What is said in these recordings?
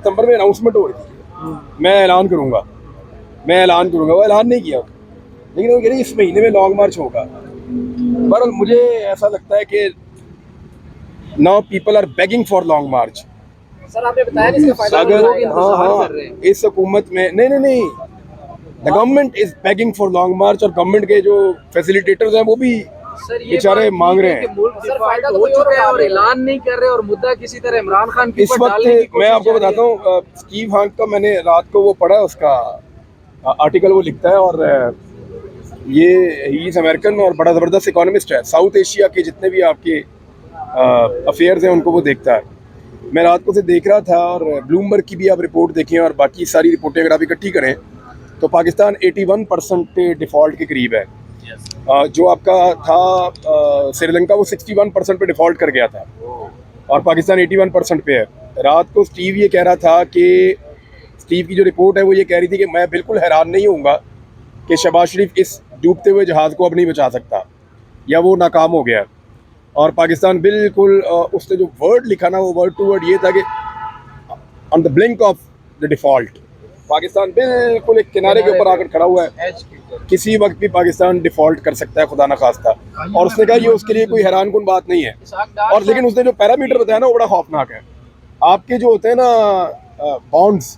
सितंबर में अनाउंसमेंट हो रही थी, मैं ऐलान करूँगा, वो ऐलान नहीं किया, लेकिन वो कह रही इस महीने में लॉन्ग मार्च होगा। पर मुझे ऐसा लगता है कि now people are begging for long march. Sir आपने बताया नहीं इसका फायदा अगर हाँ इस हुकूमत में नहीं, the government is begging for long march, और गवर्नमेंट के जो फैसिलिटेटर्स हैं वो भी बेचारे मांग रहे हैं। सर फायदा तो हो चुका है और ऐलान नहीं कर रहे, और मुद्दा किसी तरह इमरान खान के इस ऊपर डालने की वक्त कोशिश मैं आपको बताता हूँ, स्टीव हांक का मैंने रात को वो पढ़ा, उसका आर्टिकल वो लिखता है, और ये ही इज अमेरिकन और बड़ा ज़बरदस्त इकोनॉमिस्ट है, साउथ एशिया के जितने भी आपके अफेयर्स हैं उनको वो देखता है। मैं रात को से देख रहा था, और ब्लूमबर्ग की भी आप रिपोर्ट देखें और बाकी सारी रिपोर्टें अगर आप इकट्ठी करें तो पाकिस्तान 81% डिफ़ॉल्ट के करीब है। जो आपका था श्रीलंका, वो 61% पे डिफ़ॉल्ट कर गया था, और पाकिस्तान 81% पे है। रात को स्टीव ये कह रहा था कि स्टीव की जो रिपोर्ट है वो ये कह रही थी कि मैं बिल्कुल हैरान नहीं होऊंगा कि शहबाज शरीफ इस डूबते हुए जहाज़ को अब नहीं बचा सकता, या वो नाकाम हो गया। और पाकिस्तान बिल्कुल उसने जो वर्ड लिखा ना, वो वर्ड टू वर्ड ये था कि on the blink of the default, Pakistan बिल्कुल एक किनारे के ऊपर आकर खड़ा हुआ है, किसी वक्त भी पाकिस्तान डिफ़ॉल्ट कर सकता है, खुदा न खास्ता। और उसने कहा ये उसके लिए कोई हैरान कुन बात नहीं है। और लेकिन उसने जो पैरामीटर बताया ना वो बड़ा खौफनाक है। आपके जो होते हैं ना बॉन्ड्स,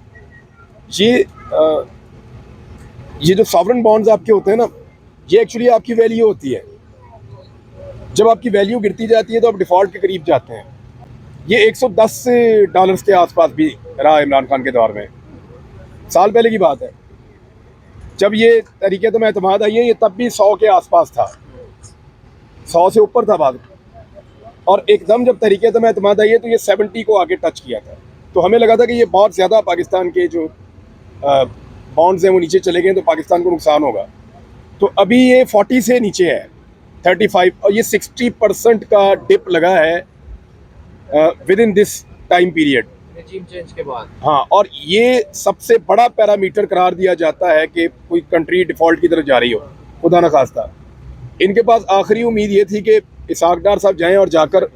ये जो सॉवरेन बॉन्ड्स आपके होते हैं ना, ये एक्चुअली आपकी वैल्यू होती है। जब आपकी वैल्यू गिरती जाती है तो आप डिफ़ॉल्ट के करीब जाते हैं। ये $110 के आसपास भी रहा इमरान खान के दौर में, साल पहले की बात है। जब ये तरीके तो एतमाद आई है, ये तब भी 100 के आसपास था, 100 से ऊपर था बाद, और एकदम जब तरीके तो एतमाद आई है तो ये 70 को आगे टच किया था। तो हमें लगा था कि ये बहुत ज़्यादा पाकिस्तान के जो बॉन्ड्स हैं वो नीचे चले गए तो पाकिस्तान को नुकसान होगा। तो अभी ये 40 से नीचे है, 35, और ये 60% का डिप लगा है with in this time period, regime change के बाद। हाँ, और ये सबसे बड़ा पैरामीटर करार दिया जाता है कि कोई कंट्री डिफ़ॉल्ट की तरफ जा रही हो, खुदा न खास्ता। इनके पास आखिरी उम्मीद ये थी कि इसहाक डार साहब जाएं और जाकर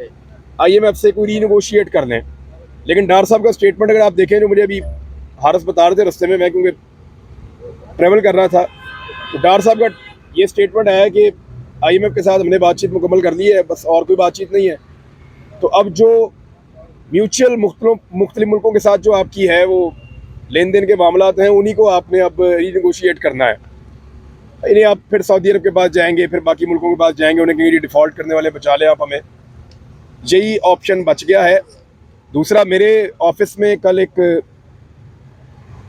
IMF से कोई रीनेगोशिएट कर लें, लेकिन डार साहब का स्टेटमेंट अगर आप देखें, जो मुझे अभी हारस बता रहे थे रास्ते में, मैं क्योंकि ट्रैवल कर रहा था, तो डार साहब का ये स्टेटमेंट आया कि IMF के साथ हमने बातचीत मुकम्मल कर ली है, बस और कोई बातचीत नहीं है। तो अब जो म्यूचुअल मुख्तलिफ मुल्कों के साथ जो आपकी है वो लेन देन के मामलात हैं, उन्हीं को आपने अब रीनेगोशिएट करना है। इन्हें आप फिर सऊदी अरब के पास जाएंगे, फिर बाकी मुल्कों के पास जाएंगे, उन्हें कहेंगे डिफ़ॉल्ट करने वाले बचा लें आप हमें। यही ऑप्शन बच गया है। दूसरा, मेरे ऑफिस में कल एक,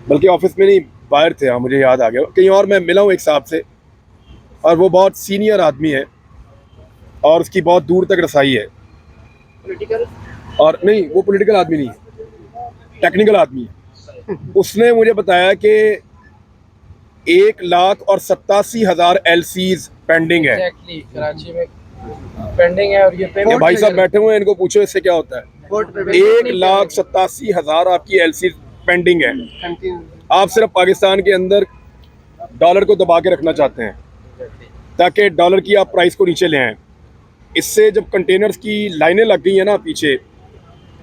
बल्कि ऑफिस में नहीं, बाहर थे, हाँ मुझे याद आ गया, कहीं और मैं मिला हूँ एक साहब से, और वो बहुत सीनियर आदमी है और उसकी बहुत दूर तक रसाई है। पॉलिटिकल? और नहीं, वो पॉलिटिकल आदमी नहीं है, टेक्निकल आदमी है। उसने मुझे बताया कि 1,87,000 LCs पेंडिंग है। एग्जैक्टली, कराची में पेंडिंग है, और ये पेमेंट भाई साहब बैठे हुए हैं, इनको पूछो इससे क्या होता है। 1,87,000 आपकी LCs पेंडिंग है। आप सिर्फ पाकिस्तान के अंदर डॉलर को दबा के रखना चाहते हैं ताकि डॉलर की आप प्राइस को नीचे ले आएँ। इससे जब कंटेनर्स की लाइनें लग गई हैं ना पीछे,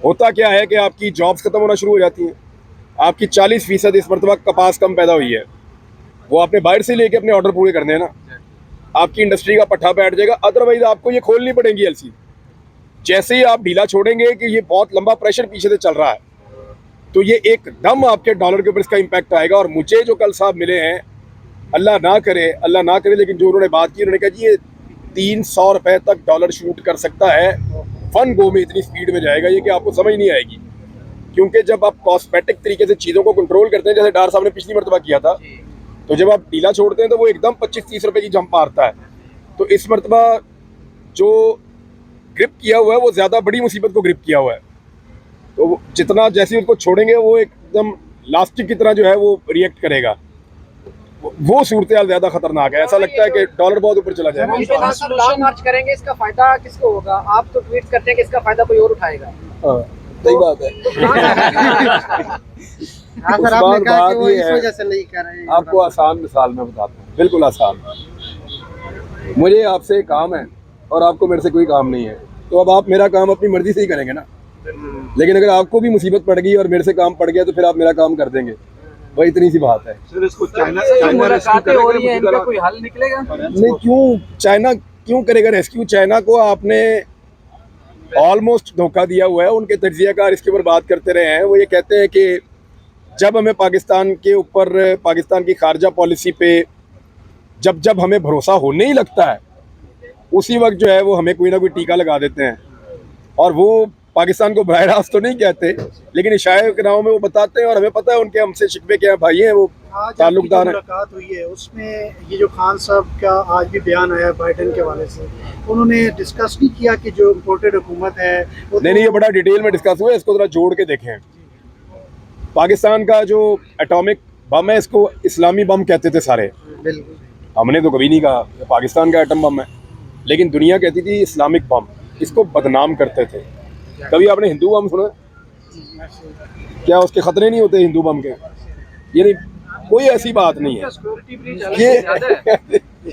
होता क्या है कि आपकी जॉब्स खत्म होना शुरू हो जाती हैं। आपकी 40% इस मरतबा कपास कम पैदा हुई है, वो आपने बाहर से लेके अपने ऑर्डर पूरे करने हैं ना, आपकी इंडस्ट्री का पट्टा बैठ जाएगा। अदरवाइज आपको ये खोलनी पड़ेगी LC। जैसे ही आप ढीला छोड़ेंगे कि ये बहुत लंबा प्रेशर पीछे से चल रहा है, तो ये एकदम आपके डॉलर के ऊपर इसका इम्पैक्ट आएगा। और मुझे जो कल साहब मिले हैं, अल्लाह ना करे, लेकिन जो उन्होंने बात की, उन्होंने कहा जी ये 300 रुपये तक डॉलर शूट कर सकता है वन गो में, इतनी स्पीड में जाएगा ये कि आपको समझ नहीं आएगी। क्योंकि जब आप कॉस्मेटिक तरीके से चीज़ों को कंट्रोल करते हैं, जैसे डार साहब ने पिछली मरतबा किया था, तो जब आप ढीला छोड़ते हैं तो वो एकदम 25-30 रुपये की जंप मारता है। तो इस मरतबा जो ग्रिप किया हुआ है वो ज़्यादा बड़ी मुसीबत को ग्रिप किया हुआ है। तो जितना जैसे उसको छोड़ेंगे वो एकदम लास्टिक की तरह जो है वो रिएक्ट करेगा। वो सूरत हाल ज़्यादा खतरनाक है। ऐसा लगता है कि डॉलर बहुत ऊपर चला जाएगा। लॉन्ग मार्च करेंगे, इसका फायदा किसको होगा? आप तो ट्वीट करते हैं कि इसका फायदा कोई और उठाएगा। सही बात है। बात ये है, आपको आसान मिसाल में बताता हूँ, बिल्कुल आसान। मुझे आपसे काम है और आपको मेरे से कोई काम नहीं है, तो अब आप मेरा काम अपनी मर्जी से ही करेंगे ना। लेकिन अगर आपको भी मुसीबत पड़ गई और मेरे से काम पड़ गया तो फिर आप मेरा काम कर देंगे, वही इतनी सी बात है। सर इसको चाइना मुलाकातें हो रही है, इनका कोई हल निकलेगा? नहीं, क्यों चाइना क्यों करेगा रेस्क्यू? चाइना को आपने ऑलमोस्ट धोखा दिया हुआ है। उनके तजियाकार इसके ऊपर बात करते रहे हैं। वो ये कहते हैं कि जब हमें पाकिस्तान के ऊपर, पाकिस्तान की खारजा पॉलिसी पे जब जब हमें भरोसा होने ही लगता है, उसी वक्त जो है वो हमें कोई ना कोई टीका लगा देते हैं। और वो पाकिस्तान को बराह रास्त तो नहीं कहते, लेकिन इशारे के नाम में वो बताते हैं, और हमें पता है उनके हमसे शिकवे क्या भाई हैं, वो ताल्लुकदार हैं। मुलाकात हुई है उसमें ये जो खान साहब का आज भी बयान आया बाइडन के हवाले से, उन्होंने डिस्कस नहीं किया कि जो इम्पोर्टेड हुकूमत है वो नहीं, ये बड़ा डिटेल में डिस्कस हुआ है। इसको जरा जोड़ के देखें। पाकिस्तान का जो एटॉमिक बम है, इसको इस्लामी बम कहते थे सारे। बिल्कुल हमने तो कभी नहीं कहा पाकिस्तान का एटम बम है, लेकिन दुनिया कहती थी इस्लामिक बम। इसको बदनाम करते थे। कभी आपने हिंदू बम सुना? क्या उसके खतरे नहीं होते हिंदू बम के? ये नहीं, कोई ऐसी बात नहीं है। ये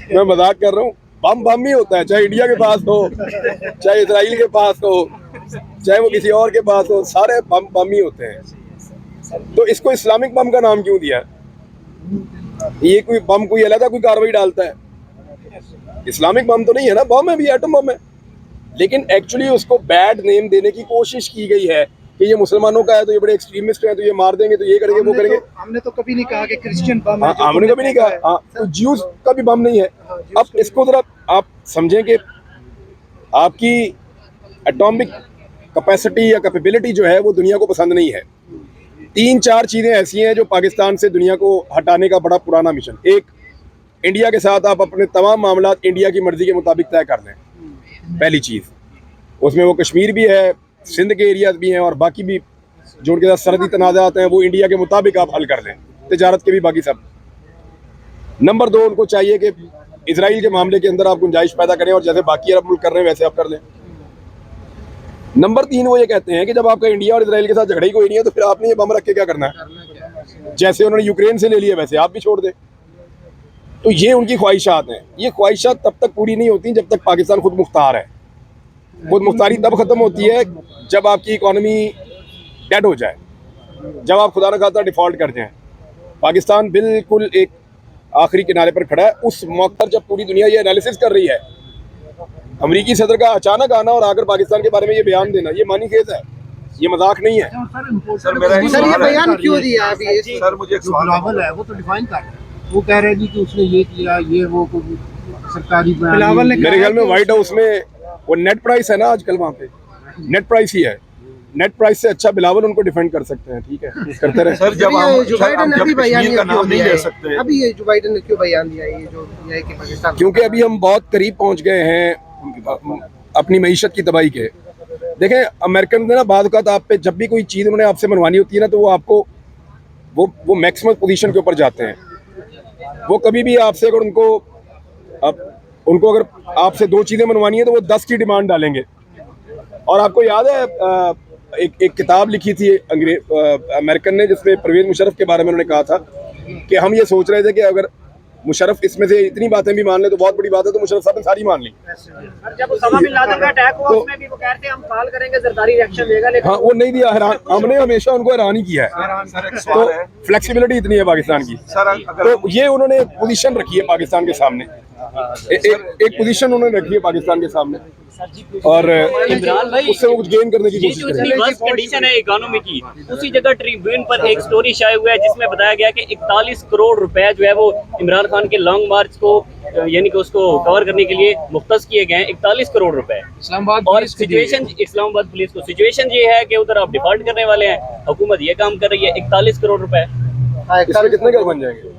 मैं मजाक कर रहा हूँ। बम बम ही होता है, चाहे इंडिया के पास हो, चाहे इसराइल के पास हो, चाहे वो किसी और के पास हो, सारे बम बम ही होते हैं। तो इसको इस्लामिक बम का नाम क्यों दिया? ये कोई बम कोई अलग कोई कार्रवाई डालता है? इस्लामिक बम तो नहीं है ना, बम है भी, एटम बम है। लेकिन एक्चुअली उसको बैड नेम देने की कोशिश की गई है कि ये मुसलमानों का है तो ये बड़े एक्सट्रीमिस्ट हैं, तो ये मार देंगे, तो ये करेंगे, वो करेंगे। हमने तो कभी नहीं कहा कि क्रिश्चियन बम है। हमने कभी नहीं कहा। हाँ, तो ज्यूज का भी बम नहीं है। अब इसको जरा आप समझें कि आपकी एटॉमिक कैपेसिटी या कैपेबिलिटी जो है वो दुनिया को पसंद नहीं है। 3-4 चीज़ें ऐसी हैं जो पाकिस्तान से दुनिया को हटाने का बड़ा पुराना मिशन। एक, इंडिया के साथ आप अपने तमाम मामला इंडिया की मर्जी के मुताबिक तय कर लें, पहली चीज़। उसमें वो कश्मीर भी है, सिंध के एरियाज भी हैं, और बाकी भी जो उनके साथ सरहदी तनाज़ात हैं वो इंडिया के मुताबिक आप हल कर लें, तिजारत के भी, बाकी सब। नंबर 2, उनको चाहिए कि इसराइल के मामले के अंदर आप गुंजाइश पैदा करें, और जैसे बाकी अरब मुल्क कर रहे हैं वैसे आप कर लें। नंबर 3, वो ये कहते हैं कि जब आपका इंडिया और इसराइल के साथ झगड़ा ही कोई नहीं है तो फिर आपने ये बम रख के क्या करना है? जैसे उन्होंने यूक्रेन से ले लिया वैसे आप भी छोड़ दें। तो ये उनकी ख्वाहिशात हैं। ये ख्वाहिशात तब तक पूरी नहीं होती जब तक पाकिस्तान खुद मुख्तार है। खुद मुख्तारी तब ख़त्म होती है जब आपकी इकॉनमी डेड हो जाए, जब आप खुदा न खास्ता डिफ़ॉल्ट कर जाएं। पाकिस्तान बिल्कुल एक आखिरी किनारे पर खड़ा है। उस मौके पर जब पूरी दुनिया ये एनालिसिस कर रही है, अमरीकी सदर का अचानक आना और आकर पाकिस्तान के बारे में ये बयान देना, ये मानी खेज है, ये मजाक नहीं है। सर मेरा एक सर ये सवाल है। बयान क्यों दिया अभी? सर मुझे एक सवाल बिलावल है वो तो डिफाइन कर रहे हैं। वो कह रहे हैं कि उसने ये किया, ये वो कोई सरकारी बयान बिलावल ने मेरे ख्याल में व्हाइट हाउस में वो नेट प्राइस है ना आजकल, वहाँ पे नेट प्राइस ही है। नेट प्राइस से अच्छा बिलावल उनको डिफेंड कर सकते हैं। ठीक है, करते रहे। सर जब हम जो बाइडन ने जब अभी बयान कश्मीर का नाम नहीं ले सकते, अभी ये जो बाइडन ने क्यों बयान दिया, ये जो ये कि पाकिस्तान, क्योंकि अभी हम बहुत करीब पहुंच गए हैं अपनी मईशत की तबाही के। देखें, अमेरिकन ने ना बाद औक़ात आप पे जब भी कोई चीज़ उन्होंने आपसे मनवानी होती है ना, तो वो आपको वो मैक्सिमम पोजीशन के ऊपर जाते हैं। वो कभी भी आपसे अगर उनको अगर आपसे 2 चीज़ें मनवानी है तो वो 10 की डिमांड डालेंगे। और आपको याद है एक किताब लिखी थी अमेरिकन ने, जिसमें परवेज़ मुशर्रफ के बारे में उन्होंने कहा था कि हम ये सोच रहे थे कि अगर मुशर्रफ इसमें से इतनी बातें भी मान ले तो बहुत बड़ी बात है, तो मुशर्रफ साहब ने सारी मान ली। और जब उसामा बिन लादेन का अटैक हुआ, उसमें भी वो कह रहे थे हम कॉल करेंगे, जरदारी रिएक्शन देगा, लेकिन हाँ, वो नहीं दिया। हैरान, हमने हमेशा उनको हैरान ही किया है। सर एक तो सवाल है। फ्लेक्सिबिलिटी इतनी है पाकिस्तान की। सर अगर तो ये उन्होंने पोजीशन रखी है पाकिस्तान के सामने, एक पोजीशन उन्होंने रखी है पाकिस्तान के सामने, और इमरान भाई, उससे वो कुछ गेन करने की ये कोशिश जो करेंगे। इतनी वर्स्ट कंडीशन है इकोनॉमी की, उसी जगह ट्रिब्यून पर एक स्टोरी शाये हुआ है जिसमें बताया गया कि 41 करोड़ रुपए जो है वो इमरान खान के लॉन्ग मार्च को यानी कि उसको कवर करने के लिए मुख्तस किए गए हैं। 41 करोड़ रुपए। इस्लामाबाद और सिचुएशन इस्लामाबाद पुलिस को सिचुएशन ये है कि उधर आप डिफॉल्ट करने वाले हैं, हुकूमत ये काम कर रही है। 41 करोड़ रुपए, इसमें कितने घर बन जाएंगे?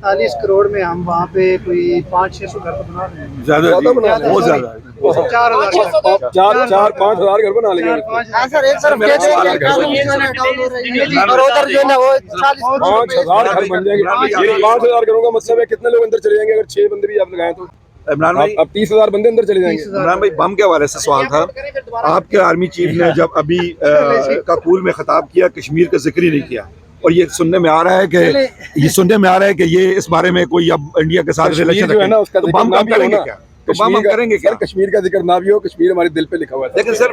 40 करोड़ में हम वहाँ पे कोई 500-600 घर तो बना रहे हैं। ज्यादा बना जी, बहुत ज्यादा है। 4,000 4-5 हज़ार घर बना लेंगे। 4-5 एक तरफ मेरा कहते हैं सवाल कि है, इकोनॉमी जो है ना डाउन हो रही है, और उधर जो है ना वो 40 5 हज़ार घर बन जाएंगे। ये 5 हज़ार घरों का मतलब है कितने लोग अंदर चले जाएंगे अगर 6 बंदे भी आप लगाएं तो? इमरान भाई, अब 30 हज़ार बंदे अंदर चले जाएंगे। इमरान भाई बम के हवाले से सवाल था। आपके आर्मी चीफ ने जब अभी काबुल में खिताब किया, कश्मीर का जिक्र ही नहीं किया, और ये सुनने में आ रहा है कि ये इस बारे में कोई अब इंडिया के साथ कश्मीर रिलेशन जो है ना, उसका तो जिक्र बम ना कम भी हो करेंगे ना, क्या? तमाम हम करेंगे क्या? सर कश्मीर का जिक्र ना भी हो, कश्मीर हमारे दिल पे लिखा हुआ है। लेकिन सर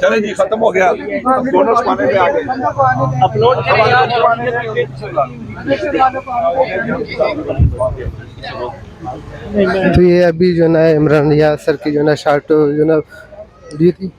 चलें जी, खत्म हो गया, अब दोनों जमाने में आ गए। अपलोड करें तो ये अभी जो ना इमरान यासर की जो ना शार्ट जो ना दी थी